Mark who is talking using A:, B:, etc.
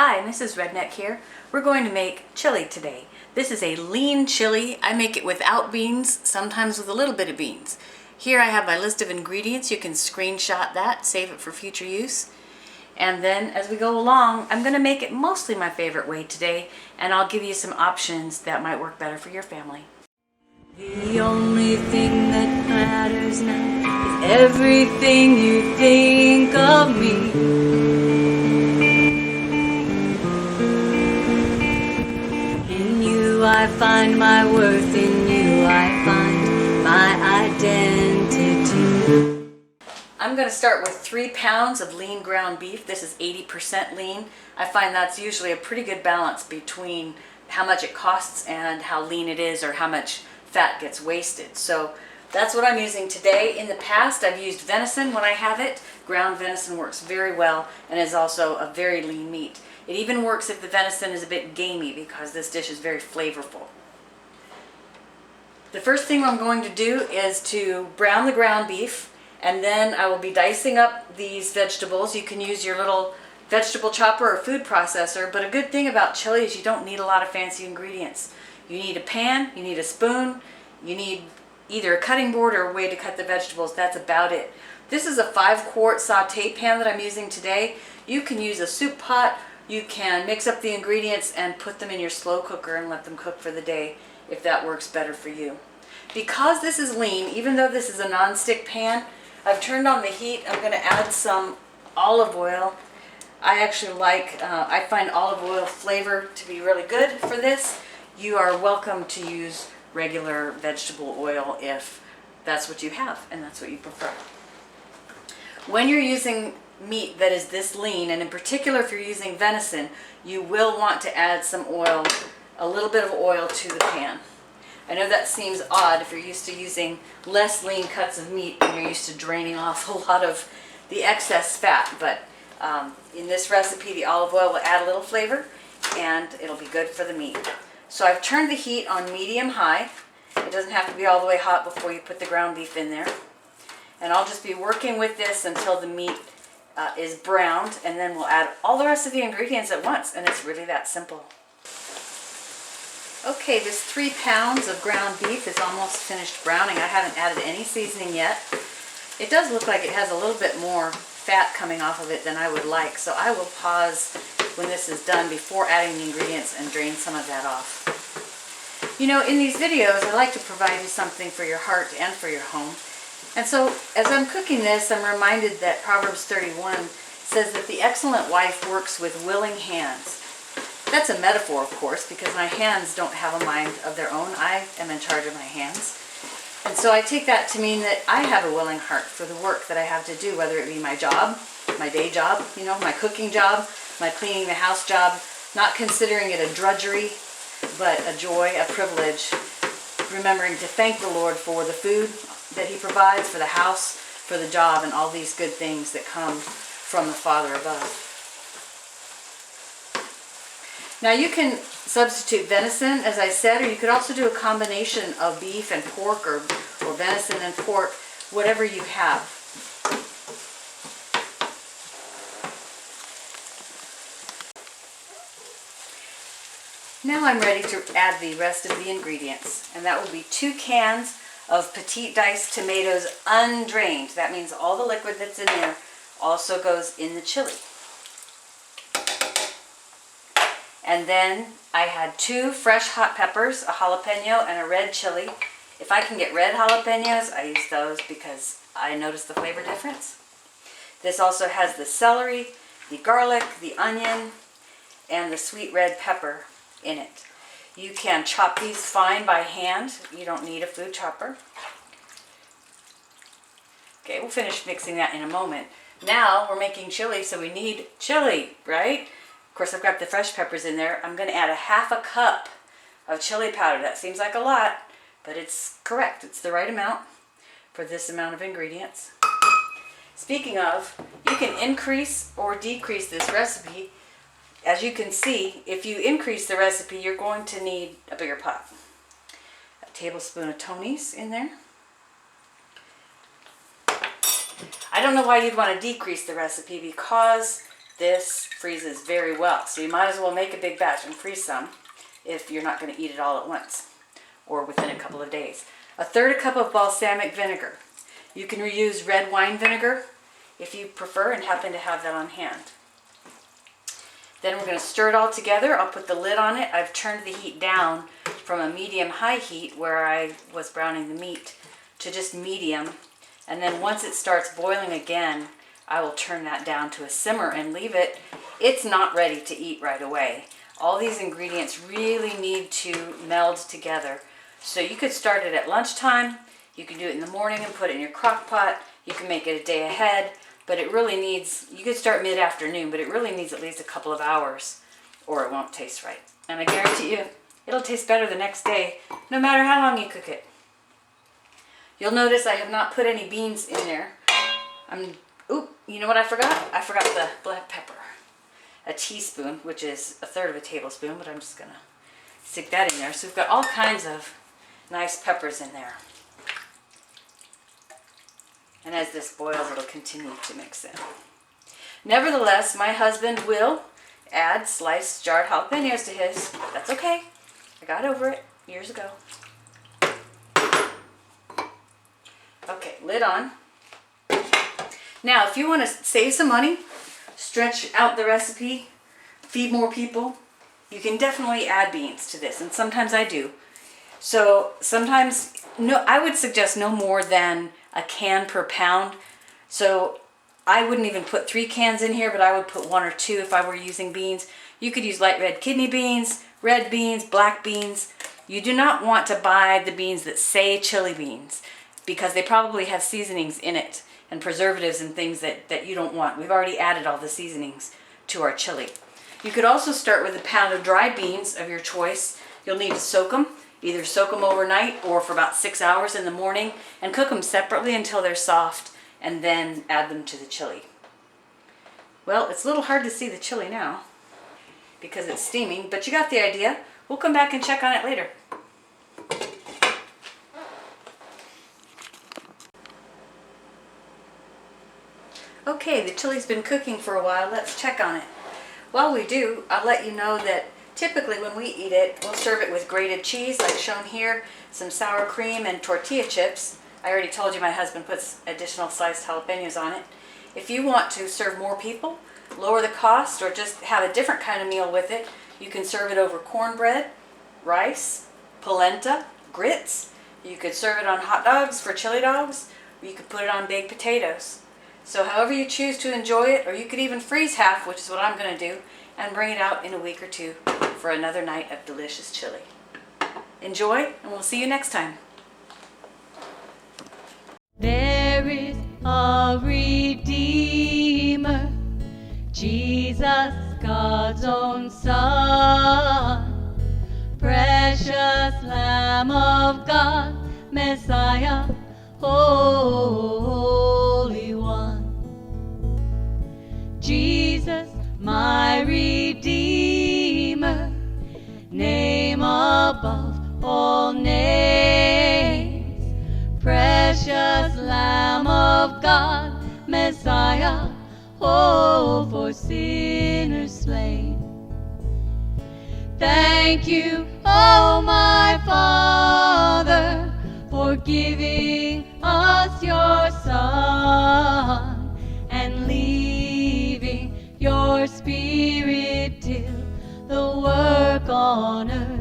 A: Hi, Mrs. Redneck here. We're going to make chili today. This is a lean chili. I make it without beans, sometimes with a little bit of beans. Here I have my list of ingredients. You can screenshot that, save it for future use. And then as we go along, I'm going to make it mostly my favorite way today, and I'll give you some options that might work better for your family. The only thing that matters now is everything you think of me. I find my worth in you, I find my identity. I'm going to start with 3 pounds of lean ground beef. This is 80% lean. I find that's usually a pretty good balance between how much it costs and how lean it is, or how much fat gets wasted. So that's what I'm using today. In the past, I've used venison when I have it. Ground venison works very well and is also a very lean meat. It even works if the venison is a bit gamey, because this dish is very flavorful. The first thing I'm going to do is to brown the ground beef, and then I will be dicing up these vegetables. You can use your little vegetable chopper or food processor, but a good thing about chili is you don't need a lot of fancy ingredients. You need a pan, you need a spoon, you need either a cutting board or a way to cut the vegetables. That's about it. This is a 5-quart saute pan that I'm using today. You can use a soup pot. You can mix up the ingredients and put them in your slow cooker and let them cook for the day if that works better for you. Because this is lean, even though this is a non-stick pan, I've turned on the heat. I'm going to add some olive oil. I actually I find olive oil flavor to be really good for this. You are welcome to use regular vegetable oil if that's what you have and that's what you prefer. When you're using meat that is this lean, and in particular if you're using venison, you will want to add some oil, a little bit of oil to the pan. I know that seems odd if you're used to using less lean cuts of meat and you're used to draining off a lot of the excess fat, but in this recipe the olive oil will add a little flavor and it'll be good for the meat. So I've turned the heat on medium-high. It doesn't have to be all the way hot before you put the ground beef in there. And I'll just be working with this until the meat is browned, and then we'll add all the rest of the ingredients at once, and it's really that simple. Okay, this 3 pounds of ground beef is almost finished browning. I haven't added any seasoning yet. It does look like it has a little bit more fat coming off of it than I would like, so I will pause when this is done before adding the ingredients and drain some of that off. You know, in these videos I like to provide you something for your heart and for your home. And so as I'm cooking this, I'm reminded that Proverbs 31 says that the excellent wife works with willing hands. That's a metaphor, of course, because my hands don't have a mind of their own. I am in charge of my hands. And so I take that to mean that I have a willing heart for the work that I have to do, whether it be my job, my day job, you know, my cooking job, my cleaning the house job, not considering it a drudgery, but a joy, a privilege, remembering to thank the Lord for the food that He provides, for the house, for the job, and all these good things that come from the Father above. Now you can substitute venison, as I said, or you could also do a combination of beef and pork, or venison and pork, whatever you have. Now I'm ready to add the rest of the ingredients, and that will be 2 cans of petite diced tomatoes undrained. That means all the liquid that's in there also goes in the chili. And then I had 2 fresh hot peppers, a jalapeno and a red chili. If I can get red jalapenos, I use those because I notice the flavor difference. This also has the celery, the garlic, the onion, and the sweet red pepper in it. You can chop these fine by hand. You don't need a food chopper. Okay, we'll finish mixing that in a moment. Now we're making chili, so we need chili, right? Of course, I've got the fresh peppers in there. I'm going to add a 1/2 cup of chili powder. That seems like a lot, but it's correct. It's the right amount for this amount of ingredients. Speaking of, you can increase or decrease this recipe. As you can see, if you increase the recipe, you're going to need a bigger pot. A tablespoon of Tony's in there. I don't know why you'd want to decrease the recipe, because this freezes very well. So you might as well make a big batch and freeze some if you're not going to eat it all at once or within a couple of days. 1/3 cup of balsamic vinegar. You can reuse red wine vinegar if you prefer and happen to have that on hand. Then we're going to stir it all together. I'll put the lid on it. I've turned the heat down from a medium-high heat where I was browning the meat to just medium. And then once it starts boiling again, I will turn that down to a simmer and leave it. It's not ready to eat right away. All these ingredients really need to meld together. So you could start it at lunchtime. You can do it in the morning and put it in your crock pot. You can make it a day ahead. But it really needs, you could start mid-afternoon, but it really needs at least a couple of hours or it won't taste right. And I guarantee you, it'll taste better the next day, no matter how long you cook it. You'll notice I have not put any beans in there. You know what I forgot? I forgot the black pepper. A teaspoon, which is 1/3 of a tablespoon, but I'm just gonna stick that in there. So we've got all kinds of nice peppers in there. And as this boils, it'll continue to mix in. Nevertheless, my husband will add sliced jarred jalapenos to his. That's okay. I got over it years ago. Okay, lid on. Now, if you want to save some money, stretch out the recipe, feed more people, you can definitely add beans to this. And sometimes I do. So sometimes, I would suggest no more than a can per pound. So I wouldn't even put 3 cans in here, but I would put 1 or 2 if I were using beans. You could use light red kidney beans, red beans, black beans. You do not want to buy the beans that say chili beans because they probably have seasonings in it and preservatives and things that you don't want. We've already added all the seasonings to our chili. You could also start with a pound of dried beans of your choice. You'll need to soak them. Either soak them overnight or for about 6 hours in the morning and cook them separately until they're soft and then add them to the chili. Well, it's a little hard to see the chili now because it's steaming, but you got the idea. We'll come back and check on it later. Okay, the chili's been cooking for a while. Let's check on it. While we do, I'll let you know that typically when we eat it, we'll serve it with grated cheese like shown here, some sour cream and tortilla chips. I already told you my husband puts additional sliced jalapenos on it. If you want to serve more people, lower the cost, or just have a different kind of meal with it, you can serve it over cornbread, rice, polenta, grits. You could serve it on hot dogs for chili dogs, or you could put it on baked potatoes. So however you choose to enjoy it, or you could even freeze half, which is what I'm going to do, and bring it out in a week or 2 for another night of delicious chili. Enjoy, and we'll see you next time.
B: There is a Redeemer, Jesus, God's own Son, precious Lamb of God, Messiah, Holy One. Jesus, my Redeemer, name above all names, precious Lamb of God, Messiah, oh, for sinners slain. Thank you, oh my Father, for giving us your Son and leaving your Spirit till the work on earth